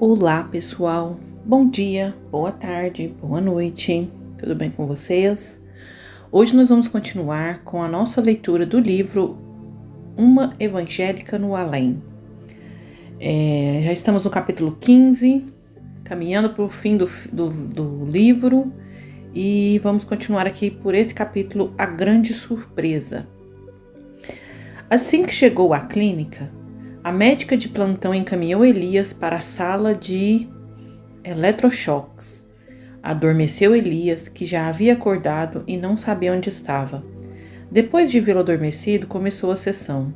Olá, pessoal. Bom dia, boa tarde, boa noite. Tudo bem com vocês? Hoje nós vamos continuar com a nossa leitura do livro Uma Evangélica no Além. Já estamos no capítulo 15, caminhando para o fim do livro e vamos continuar aqui por esse capítulo, A Grande Surpresa. Assim que chegou à clínica, a médica de plantão encaminhou Elias para a sala de eletrochoques. Adormeceu Elias, que já havia acordado e não sabia onde estava. Depois de vê-lo adormecido, começou a sessão.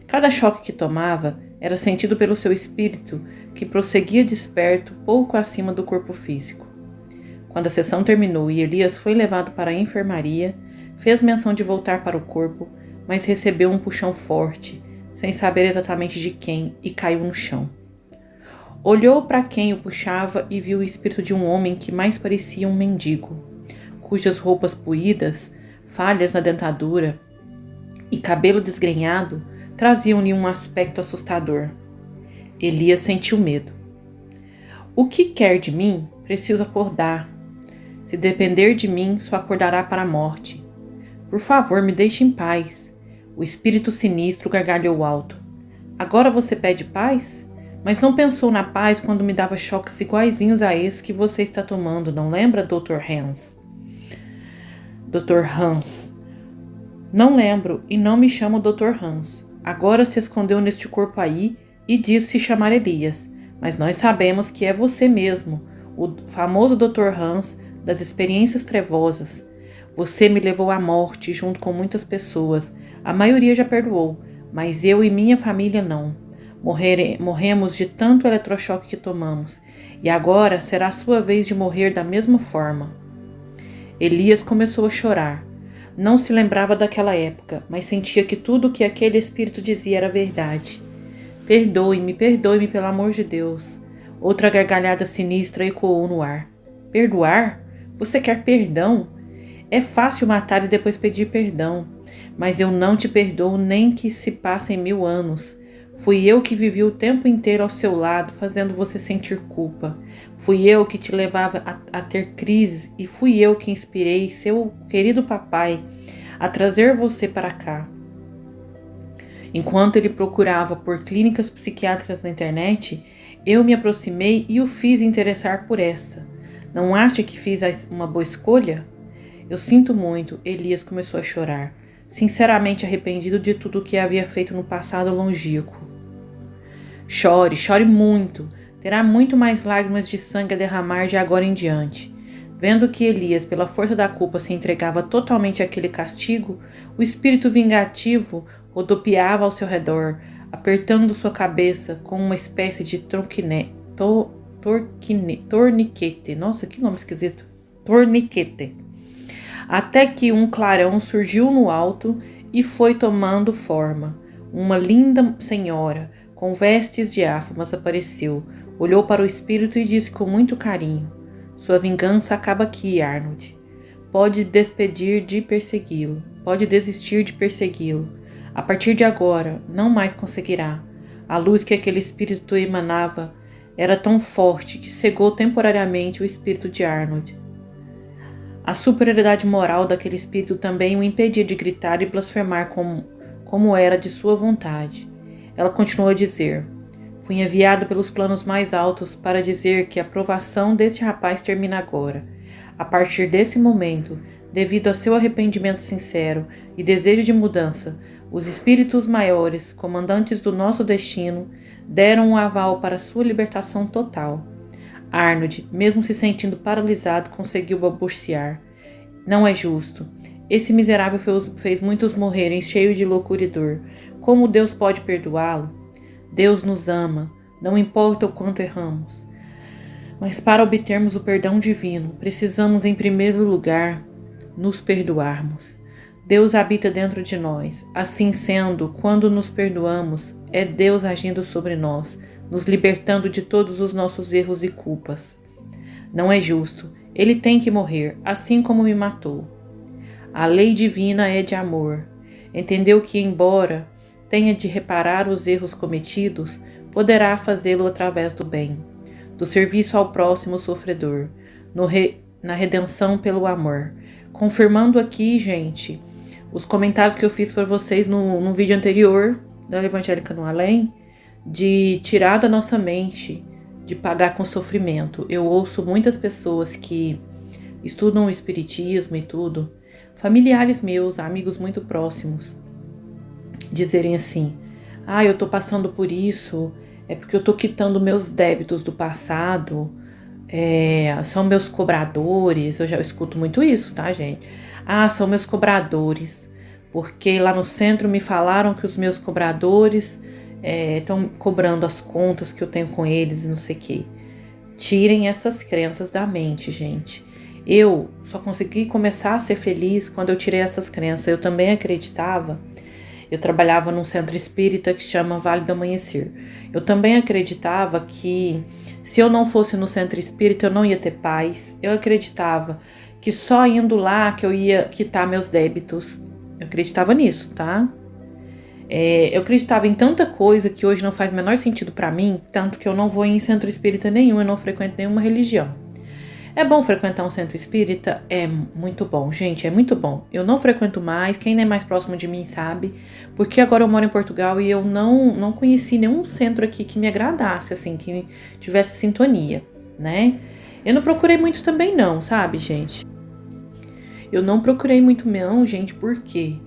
Cada choque que tomava era sentido pelo seu espírito, que prosseguia desperto pouco acima do corpo físico. Quando a sessão terminou e Elias foi levado para a enfermaria, fez menção de voltar para o corpo, mas recebeu um puxão forte, sem saber exatamente de quem, e caiu no chão. Olhou para quem o puxava e viu o espírito de um homem que mais parecia um mendigo, cujas roupas puídas, falhas na dentadura e cabelo desgrenhado traziam-lhe um aspecto assustador. Elias sentiu medo. O que quer de mim? Preciso acordar. Se depender de mim, só acordará para a morte. Por favor, me deixe em paz. O espírito sinistro gargalhou alto. Agora você pede paz? Mas não pensou na paz quando me dava choques iguaizinhos a esse que você está tomando, não lembra, Dr. Hans? Dr. Hans. Não lembro e não me chamo Dr. Hans. Agora se escondeu neste corpo aí e diz se chamar Elias. Mas nós sabemos que é você mesmo, o famoso Dr. Hans das experiências trevosas. Você me levou à morte junto com muitas pessoas. A maioria já perdoou, mas eu e minha família não. Morremos de tanto eletrochoque que tomamos, e agora será a sua vez de morrer da mesma forma. Elias começou a chorar. Não se lembrava daquela época, mas sentia que tudo o que aquele espírito dizia era verdade. Perdoe-me, pelo amor de Deus. Outra gargalhada sinistra ecoou no ar. Perdoar? Você quer perdão? É fácil matar e depois pedir perdão, mas eu não te perdoo nem que se passem 1000 anos. Fui eu que vivi o tempo inteiro ao seu lado, fazendo você sentir culpa. Fui eu que te levava a ter crises e fui eu que inspirei seu querido papai a trazer você para cá. Enquanto ele procurava por clínicas psiquiátricas na internet, eu me aproximei e o fiz interessar por essa. Não acha que fiz uma boa escolha? Eu sinto muito, Elias começou a chorar, sinceramente arrependido de tudo o que havia feito no passado longínquo. Chore, chore muito, terá muito mais lágrimas de sangue a derramar de agora em diante. Vendo que Elias, pela força da culpa, se entregava totalmente àquele castigo, o espírito vingativo rodopiava ao seu redor, apertando sua cabeça com uma espécie de torniquete. Nossa, que nome esquisito. Torniquete. Até que um clarão surgiu no alto e foi tomando forma. Uma linda senhora, com vestes diáfanas, apareceu, olhou para o espírito e disse com muito carinho: sua vingança acaba aqui, Arnold. Pode desistir de persegui-lo. A partir de agora, não mais conseguirá. A luz que aquele espírito emanava era tão forte que cegou temporariamente o espírito de Arnold. A superioridade moral daquele espírito também o impedia de gritar e blasfemar como era de sua vontade. Ela continuou a dizer: fui enviado pelos planos mais altos para dizer que a provação deste rapaz termina agora. A partir desse momento, devido a seu arrependimento sincero e desejo de mudança, os espíritos maiores, comandantes do nosso destino, deram um aval para sua libertação total. Arnold, mesmo se sentindo paralisado, conseguiu balbuciar: não é justo. Esse miserável fez muitos morrerem cheios de loucura e dor. Como Deus pode perdoá-lo? Deus nos ama, não importa o quanto erramos. Mas para obtermos o perdão divino, precisamos em primeiro lugar nos perdoarmos. Deus habita dentro de nós. Assim sendo, quando nos perdoamos, é Deus agindo sobre nós, nos libertando de todos os nossos erros e culpas. Não é justo. Ele tem que morrer, assim como me matou. A lei divina é de amor. Entendeu que, embora tenha de reparar os erros cometidos, poderá fazê-lo através do bem. do serviço ao próximo sofredor, na redenção pelo amor. Confirmando aqui, gente, os comentários que eu fiz para vocês no vídeo anterior da Evangélica no Além, de tirar da nossa mente, de pagar com sofrimento. Eu ouço muitas pessoas que estudam o espiritismo e tudo, familiares meus, amigos muito próximos, dizerem assim: eu tô passando por isso, é porque eu tô quitando meus débitos do passado, são meus cobradores. Eu já escuto muito isso, tá, gente? São meus cobradores, porque lá no centro me falaram que os meus cobradores estão cobrando as contas que eu tenho com eles e não sei o quê. Tirem essas crenças da mente, gente. Eu só consegui começar a ser feliz quando eu tirei essas crenças. Eu também acreditava. Eu trabalhava num centro espírita que se chama Vale do Amanhecer. Eu também acreditava que se eu não fosse no centro espírita eu não ia ter paz. Eu acreditava que só indo lá que eu ia quitar meus débitos. Eu acreditava nisso, tá? Eu acreditava em tanta coisa que hoje não faz o menor sentido pra mim, tanto que eu não vou em centro espírita nenhum, eu não frequento nenhuma religião. É bom frequentar um centro espírita? É muito bom, gente, é muito bom. Eu não frequento mais, quem é mais próximo de mim sabe, porque agora eu moro em Portugal e eu não conheci nenhum centro aqui que me agradasse, assim, que tivesse sintonia, né? Eu não procurei muito também não, sabe, gente? Eu não procurei muito não, gente, porque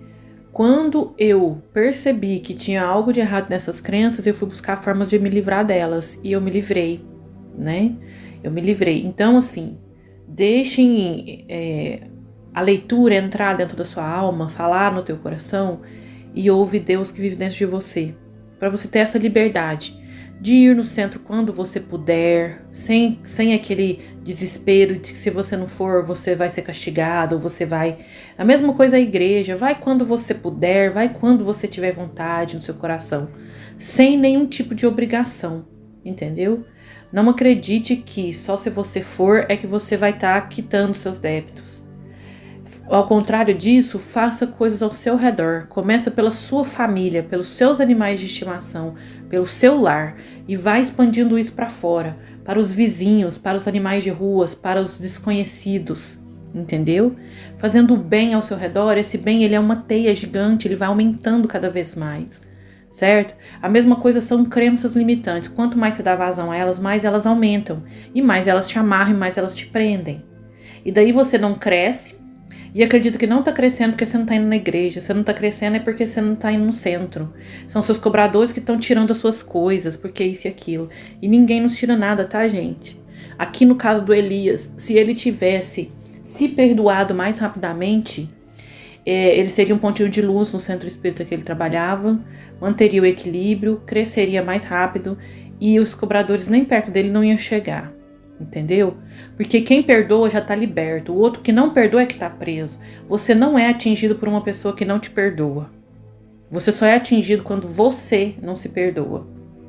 quando eu percebi que tinha algo de errado nessas crenças, eu fui buscar formas de me livrar delas e eu me livrei, né? Eu me livrei. Então, assim, deixem a leitura entrar dentro da sua alma, falar no teu coração e ouve Deus que vive dentro de você. Para você ter essa liberdade de ir no centro quando você puder, sem aquele desespero de que se você não for, você vai ser castigado, ou você vai... A mesma coisa a igreja, vai quando você puder, vai quando você tiver vontade no seu coração, sem nenhum tipo de obrigação, entendeu? Não acredite que só se você for é que você vai estar quitando seus débitos. Ao contrário disso, faça coisas ao seu redor. Começa pela sua família, pelos seus animais de estimação, pelo seu lar e vai expandindo isso para fora, para os vizinhos, para os animais de ruas, para os desconhecidos, entendeu? Fazendo o bem ao seu redor, esse bem ele é uma teia gigante, ele vai aumentando cada vez mais. Certo? A mesma coisa são crenças limitantes. Quanto mais você dá vazão a elas, mais elas aumentam. E mais elas te amarram, e mais elas te prendem. E daí você não cresce e acredita que não está crescendo porque você não está indo na igreja. Você não está crescendo é porque você não está indo no centro. São seus cobradores que estão tirando as suas coisas, porque isso e aquilo. E ninguém nos tira nada, tá, gente? Aqui no caso do Elias, se ele tivesse se perdoado mais rapidamente... ele seria um pontinho de luz no centro espírita que ele trabalhava, manteria o equilíbrio, cresceria mais rápido e os cobradores nem perto dele não iam chegar, entendeu? Porque quem perdoa já está liberto, o outro que não perdoa é que está preso. Você não é atingido por uma pessoa que não te perdoa. Você só é atingido quando você não se perdoa,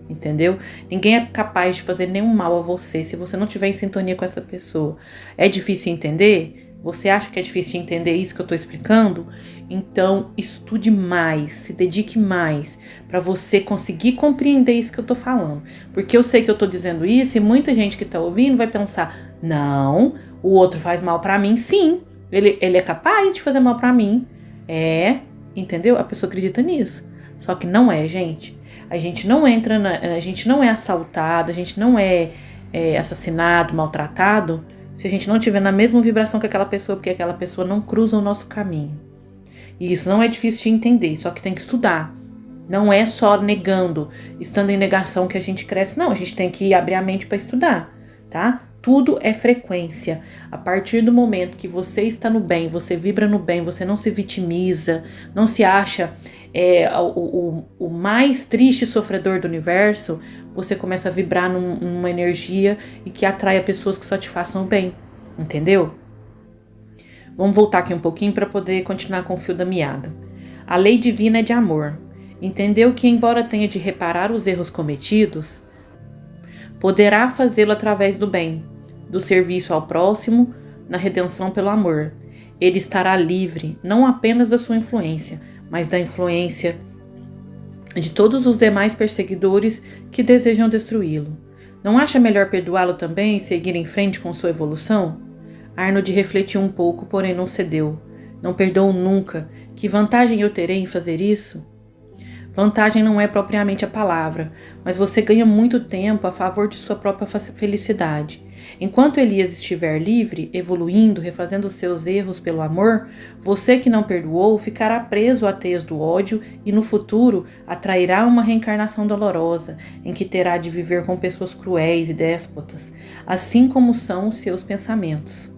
entendeu? Ninguém é capaz de fazer nenhum mal a você se você não estiver em sintonia com essa pessoa. É difícil entender? Você acha que é difícil de entender isso que eu estou explicando? Então, estude mais, se dedique mais para você conseguir compreender isso que eu estou falando. Porque eu sei que eu estou dizendo isso e muita gente que está ouvindo vai pensar, não, o outro faz mal para mim, sim. Ele é capaz de fazer mal para mim. Entendeu? A pessoa acredita nisso. Só que não é, gente. A gente não entra, a gente não é assaltado, a gente não é assassinado, maltratado, se a gente não estiver na mesma vibração que aquela pessoa, porque aquela pessoa não cruza o nosso caminho. E isso não é difícil de entender, só que tem que estudar. Não é só negando, estando em negação que a gente cresce. Não, a gente tem que abrir a mente para estudar, tá? Tudo é frequência. A partir do momento que você está no bem, você vibra no bem, você não se vitimiza, não se acha o mais triste sofredor do universo, você começa a vibrar numa energia e que atrai pessoas que só te façam o bem, entendeu? Vamos voltar aqui um pouquinho para poder continuar com o fio da meada. A lei divina é de amor. Entendeu que, embora tenha de reparar os erros cometidos, poderá fazê-lo através do bem, do serviço ao próximo, na redenção pelo amor. Ele estará livre, não apenas da sua influência, mas da influência de todos os demais perseguidores que desejam destruí-lo. Não acha melhor perdoá-lo também e seguir em frente com sua evolução? Arnold refletiu um pouco, porém não cedeu. Não perdoo nunca. Que vantagem eu terei em fazer isso? Vantagem não é propriamente a palavra, mas você ganha muito tempo a favor de sua própria felicidade. Enquanto Elias estiver livre, evoluindo, refazendo seus erros pelo amor, você que não perdoou ficará preso a teias do ódio e no futuro atrairá uma reencarnação dolorosa, em que terá de viver com pessoas cruéis e déspotas, assim como são os seus pensamentos.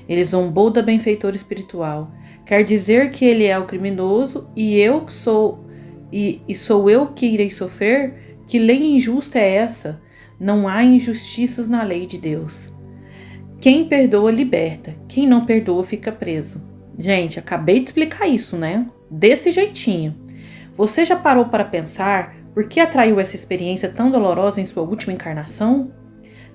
Ele zombou da benfeitora espiritual. Quer dizer que ele é o criminoso e eu que sou... E sou eu que irei sofrer? Que lei injusta é essa? Não há injustiças na lei de Deus. Quem perdoa, liberta. Quem não perdoa, fica preso. Gente, acabei de explicar isso, né? Desse jeitinho. Você já parou para pensar por que atraiu essa experiência tão dolorosa em sua última encarnação?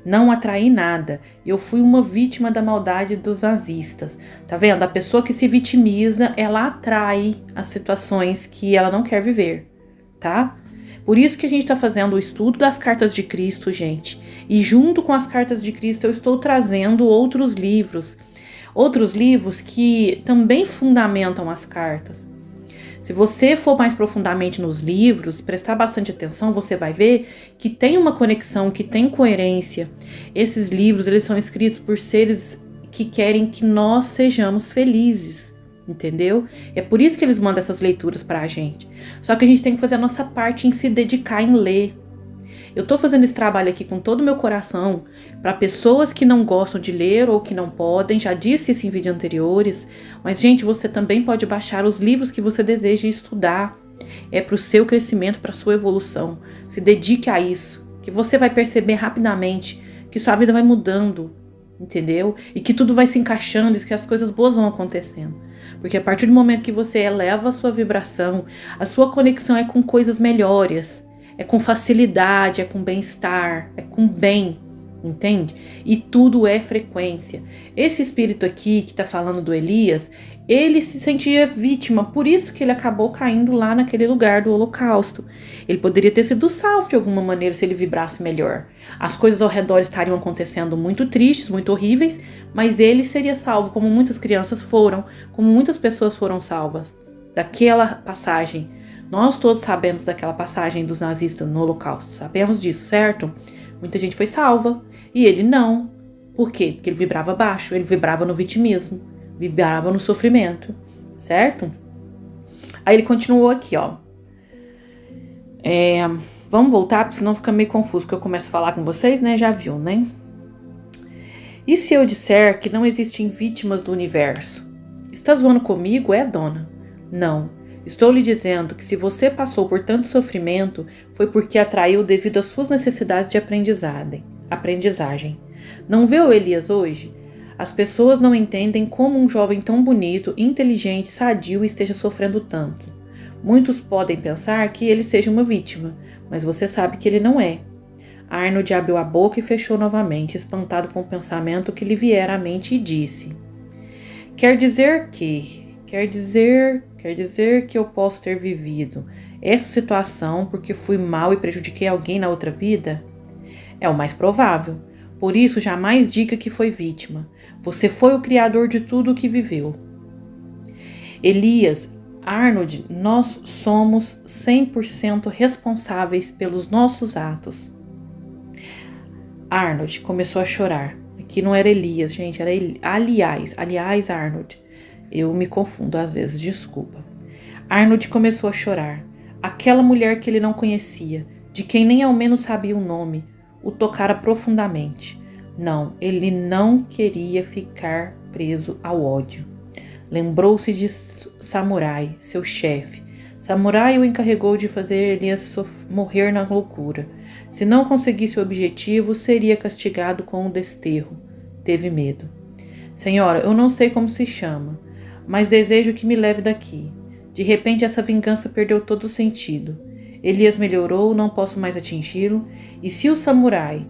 Não atraí nada. Eu fui uma vítima da maldade dos nazistas. Tá vendo? A pessoa que se vitimiza, ela atrai as situações que ela não quer viver, tá? Por isso que a gente está fazendo o estudo das cartas de Cristo, gente. E junto com as cartas de Cristo, eu estou trazendo outros livros. Outros livros que também fundamentam as cartas. Se você for mais profundamente nos livros, prestar bastante atenção, você vai ver que tem uma conexão, que tem coerência. Esses livros, eles são escritos por seres que querem que nós sejamos felizes, entendeu? É por isso que eles mandam essas leituras pra gente. Só que a gente tem que fazer a nossa parte em se dedicar em ler. Eu tô fazendo esse trabalho aqui com todo o meu coração para pessoas que não gostam de ler ou que não podem, já disse isso em vídeos anteriores, mas gente, você também pode baixar os livros que você deseja estudar. É para o seu crescimento, para a sua evolução. Se dedique a isso, que você vai perceber rapidamente que sua vida vai mudando, entendeu? E que tudo vai se encaixando e que as coisas boas vão acontecendo. Porque a partir do momento que você eleva a sua vibração, a sua conexão é com coisas melhores. É com facilidade, é com bem-estar, é com bem, entende? E tudo é frequência. Esse espírito aqui que tá falando do Elias, ele se sentia vítima, por isso que ele acabou caindo lá naquele lugar do holocausto. Ele poderia ter sido salvo de alguma maneira se ele vibrasse melhor. As coisas ao redor estariam acontecendo muito tristes, muito horríveis, mas ele seria salvo, como muitas crianças foram, como muitas pessoas foram salvas daquela passagem. Nós todos sabemos daquela passagem dos nazistas no Holocausto, sabemos disso, certo? Muita gente foi salva e ele não. Por quê? Porque ele vibrava baixo, ele vibrava no vitimismo, vibrava no sofrimento, certo? Aí ele continuou aqui, ó. Vamos voltar, porque senão fica meio confuso, porque eu começo a falar com vocês, né? Já viu, né? E se eu disser que não existem vítimas do universo? Está zoando comigo, dona? Não. Estou lhe dizendo que se você passou por tanto sofrimento, foi porque atraiu devido às suas necessidades de aprendizagem. Não vê o Elias hoje? As pessoas não entendem como um jovem tão bonito, inteligente, sadio esteja sofrendo tanto. Muitos podem pensar que ele seja uma vítima, mas você sabe que ele não é. Arnold abriu a boca e fechou novamente, espantado com o pensamento que lhe viera à mente e disse: Quer dizer que eu posso ter vivido essa situação porque fui mal e prejudiquei alguém na outra vida? É o mais provável. Por isso, jamais diga que foi vítima. Você foi o criador de tudo o que viveu. Elias, Arnold, nós somos 100% responsáveis pelos nossos atos. Arnold começou a chorar. Aqui não era Elias, gente, era aliás, Arnold. Eu me confundo às vezes, desculpa. Arnold começou a chorar. Aquela mulher que ele não conhecia, de quem nem ao menos sabia o nome, o tocara profundamente. Não, ele não queria ficar preso ao ódio. Lembrou-se de Samurai, seu chefe. Samurai o encarregou de fazer Elias morrer na loucura. Se não conseguisse o objetivo, seria castigado com o desterro. Teve medo. Senhora, eu não sei como se chama, mas desejo que me leve daqui. De repente, essa vingança perdeu todo o sentido. Elias melhorou, não posso mais atingi-lo, e se o samurai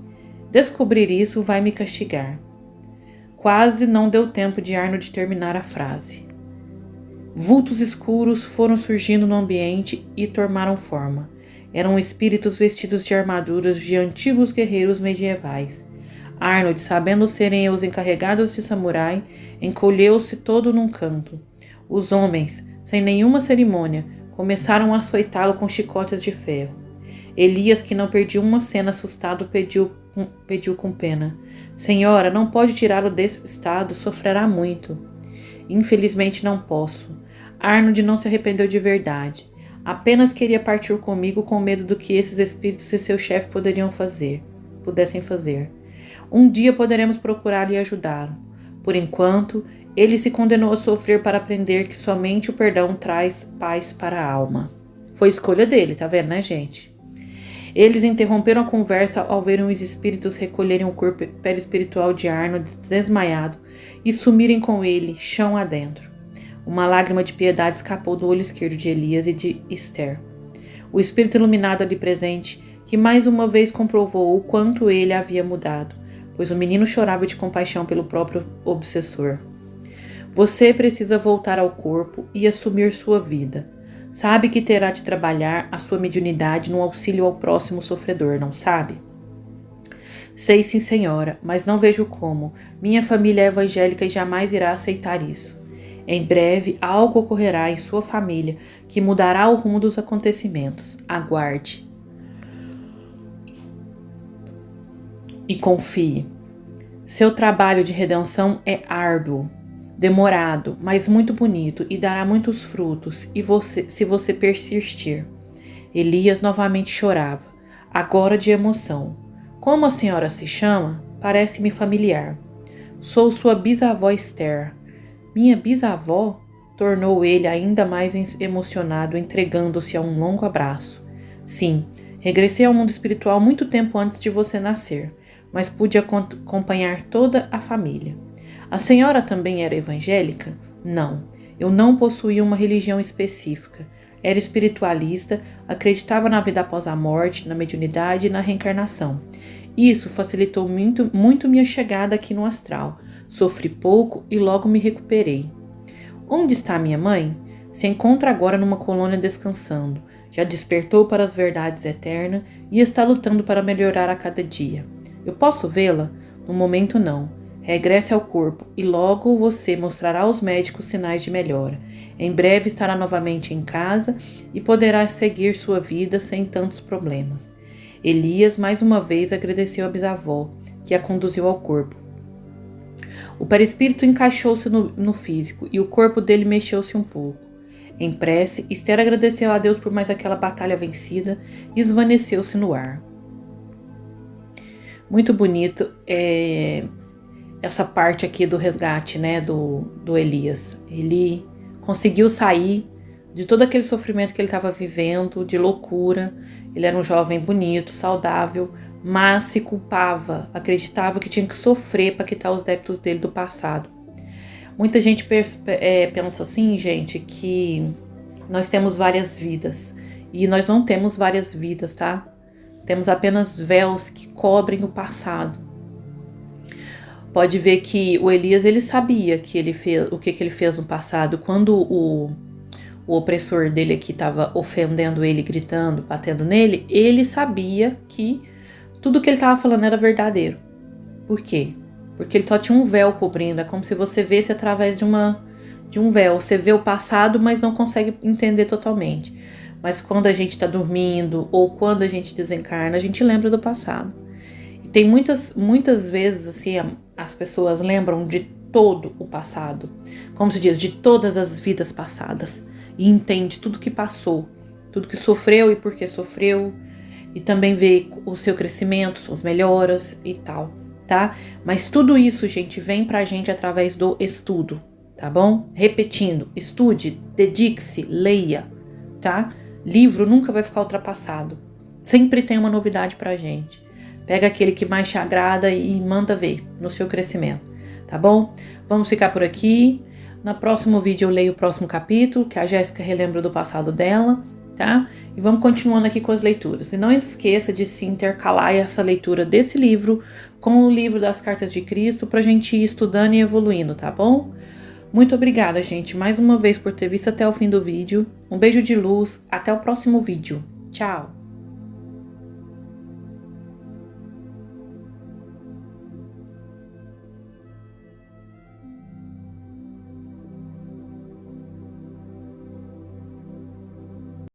descobrir isso, vai me castigar. Quase não deu tempo de Arnold terminar a frase. Vultos escuros foram surgindo no ambiente e tomaram forma. Eram espíritos vestidos de armaduras de antigos guerreiros medievais. Arnold, sabendo serem os encarregados de samurai, encolheu-se todo num canto. Os homens, sem nenhuma cerimônia, começaram a açoitá-lo com chicotes de ferro. Elias, que não perdia uma cena, assustado, pediu com pena: Senhora, não pode tirá-lo desse estado, sofrerá muito. Infelizmente não posso. Arnold não se arrependeu de verdade. Apenas queria partir comigo com medo do que esses espíritos e seu chefe pudessem fazer. Um dia poderemos procurá-lo e ajudá-lo. Por enquanto, ele se condenou a sofrer para aprender que somente o perdão traz paz para a alma. Foi escolha dele, tá vendo, né, gente? Eles interromperam a conversa ao verem os espíritos recolherem o corpo perispiritual de Arnold desmaiado e sumirem com ele, chão adentro. Uma lágrima de piedade escapou do olho esquerdo de Elias e de Esther. O espírito iluminado ali presente, que mais uma vez comprovou o quanto ele havia mudado, pois o menino chorava de compaixão pelo próprio obsessor. Você precisa voltar ao corpo e assumir sua vida. Sabe que terá de trabalhar a sua mediunidade no auxílio ao próximo sofredor, não sabe? Sei sim, senhora, mas não vejo como. Minha família é evangélica e jamais irá aceitar isso. Em breve, algo ocorrerá em sua família que mudará o rumo dos acontecimentos. Aguarde. E confie. Seu trabalho de redenção é árduo, demorado, mas muito bonito e dará muitos frutos se você persistir. Elias novamente chorava, agora de emoção. Como a senhora se chama? Parece-me familiar. Sou sua bisavó Esther. Minha bisavó? Tornou ele ainda mais emocionado, entregando-se a um longo abraço. Sim, regressei ao mundo espiritual muito tempo antes de você nascer, mas pude acompanhar toda a família. A senhora também era evangélica? Não, eu não possuía uma religião específica. Era espiritualista, acreditava na vida após a morte, na mediunidade e na reencarnação. Isso facilitou muito minha chegada aqui no astral. Sofri pouco e logo me recuperei. Onde está minha mãe? Se encontra agora numa colônia descansando. Já despertou para as verdades eternas e está lutando para melhorar a cada dia. Eu posso vê-la? No momento não. Regresse ao corpo e logo você mostrará aos médicos sinais de melhora. Em breve estará novamente em casa e poderá seguir sua vida sem tantos problemas. Elias mais uma vez agradeceu a bisavó, que a conduziu ao corpo. O perispírito encaixou-se no físico e o corpo dele mexeu-se um pouco. Em prece, Esther agradeceu a Deus por mais aquela batalha vencida e esvaneceu-se no ar. Muito bonito essa parte aqui do resgate, né, do Elias. Ele conseguiu sair de todo aquele sofrimento que ele estava vivendo, de loucura. Ele era um jovem bonito, saudável, mas se culpava, acreditava que tinha que sofrer para quitar os débitos dele do passado. Muita gente pensa assim, gente, que nós temos várias vidas. E nós não temos várias vidas, tá? Temos apenas véus que cobrem o passado. Pode ver que o Elias, ele sabia que ele fez, o que ele fez no passado. Quando o opressor dele aqui estava ofendendo ele, gritando, batendo nele, ele sabia que tudo que ele estava falando era verdadeiro. Por quê? Porque ele só tinha um véu cobrindo. É como se você visse através de um véu. Você vê o passado, mas não consegue entender totalmente. Mas quando a gente está dormindo ou quando a gente desencarna, a gente lembra do passado. E tem muitas vezes, assim, as pessoas lembram de todo o passado. Como se diz, de todas as vidas passadas. E entende tudo que passou, tudo que sofreu e por que sofreu. E também vê o seu crescimento, suas melhoras e tal, tá? Mas tudo isso, gente, vem pra gente através do estudo, tá bom? Repetindo, estude, dedique-se, leia, tá? Livro nunca vai ficar ultrapassado. Sempre tem uma novidade pra gente. Pega aquele que mais te agrada e manda ver no seu crescimento, tá bom? Vamos ficar por aqui. No próximo vídeo eu leio o próximo capítulo, que a Jéssica relembra do passado dela, tá? E vamos continuando aqui com as leituras. E não esqueça de se intercalar essa leitura desse livro com o livro das Cartas de Cristo pra gente ir estudando e evoluindo, tá bom? Muito obrigada, gente, mais uma vez por ter visto até o fim do vídeo. Um beijo de luz, até o próximo vídeo. Tchau!